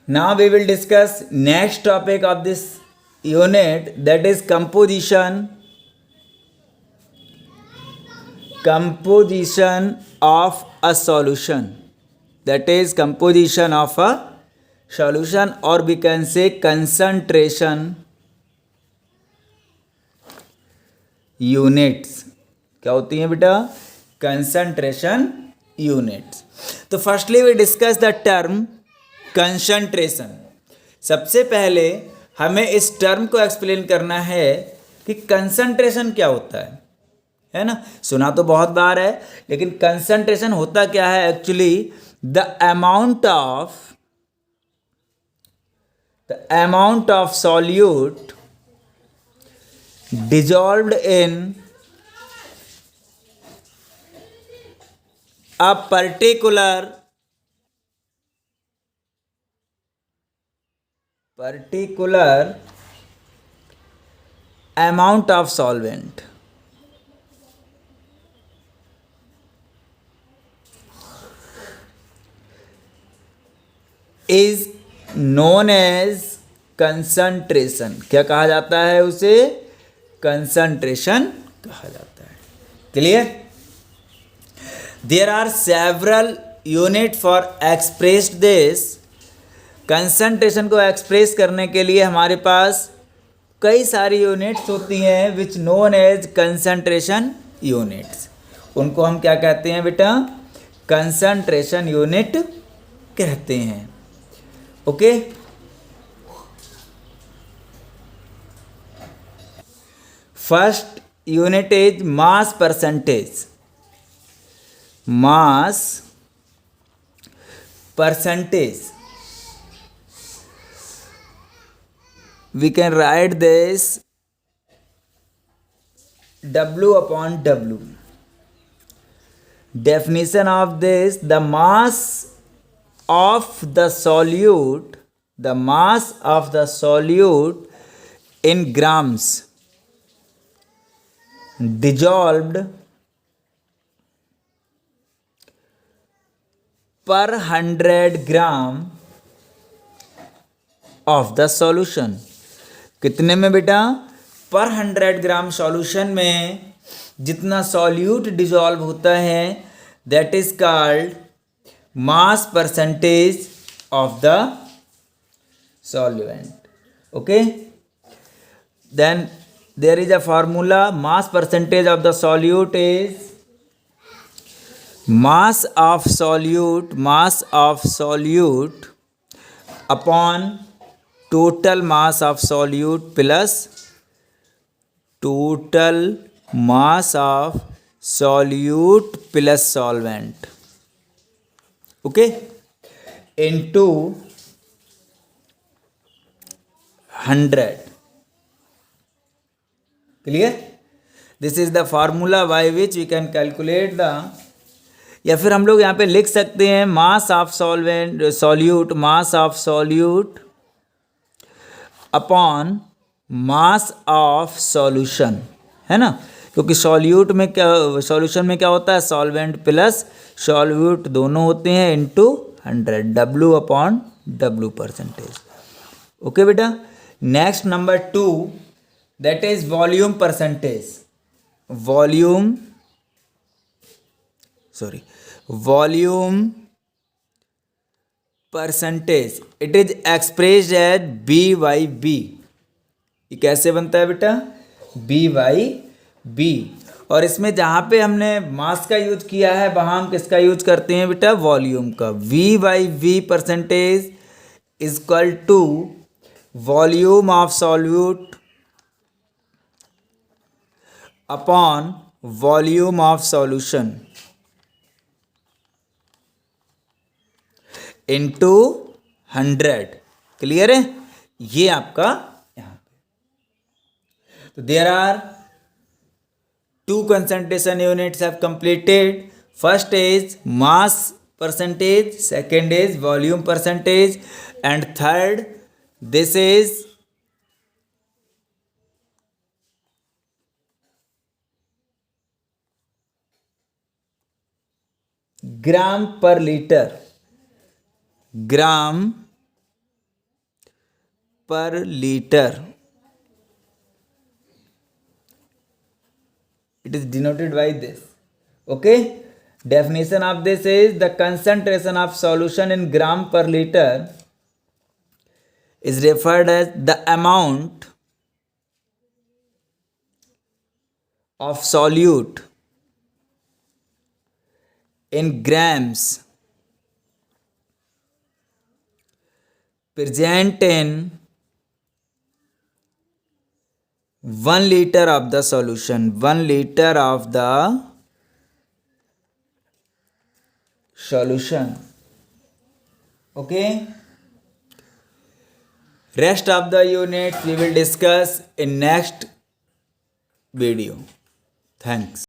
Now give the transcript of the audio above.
Now we will discuss next topic of this unit, that is composition of a solution. That is composition of a solution, or we can say concentration units. क्या होती हैं बेटा? Concentration units. तो firstly we discuss the term concentration. सबसे पहले हमें इस term को एक्सप्लेन करना है कि कंसंट्रेशन क्या होता है ना. सुना तो बहुत बार है, लेकिन कंसंट्रेशन होता क्या है actually? The amount of solute dissolved in a particular amount of solvent is known as concentration. क्या कहा जाता है उसे? कंसंट्रेशन कहा जाता है. Clear? There are several unit for express this. Concentration को एक्सप्रेस करने के लिए हमारे पास कई सारी यूनिट्स होती हैं विच नोन एज कंसंट्रेशन यूनिट्स. उनको हम क्या कहते हैं बेटा? कंसंट्रेशन यूनिट कहते हैं. Okay. First unit is mass percentage. Mass percentage, we can write this W upon W. Definition of this: the mass of the solute in grams dissolved per 100 gram of the solution. कितने में बेटा? पर 100 ग्राम solution में जितना solute dissolve होता है, that is called mass percentage of the solvent. Okay. Then there is a formula. Mass percentage of the solute is mass of solute upon total mass of solute plus total mass of solute plus solvent. Okay, into 100. Clear? This is the formula by which we can calculate the, या फिर हम लोग यहाँ पे लिख सकते हैं mass of solute upon mass of solution, है ना. क्योंकि सॉल्यूशन में क्या होता है? सॉल्वेंट प्लस सॉल्यूट दोनों होते हैं, into 100. W upon W percentage. Okay बेटा. Next number 2, that is volume percentage. volume percentage, it is expressed as B by B. ये कैसे बनता है बेटा? B by B. और इसमें जहाँ पे हमने मास का यूज किया है, वहाँ हम किसका यूज करते हैं बेटा? वॉल्यूम का. V by V percentage is equal to volume of solute upon volume of solution into 100. Clear है? ये आपका यहाँ पे. तो there are 2 concentration units have completed. First is mass percentage, second is volume percentage, and third this is ग्राम पर litre. Gram per liter. It is denoted by this. Okay. Definition of this is the concentration of solution in gram per liter is referred as the amount of solute in grams present in 1 liter of the solution. 1 liter of the solution. Okay. Rest of the units we will discuss in next video. Thanks.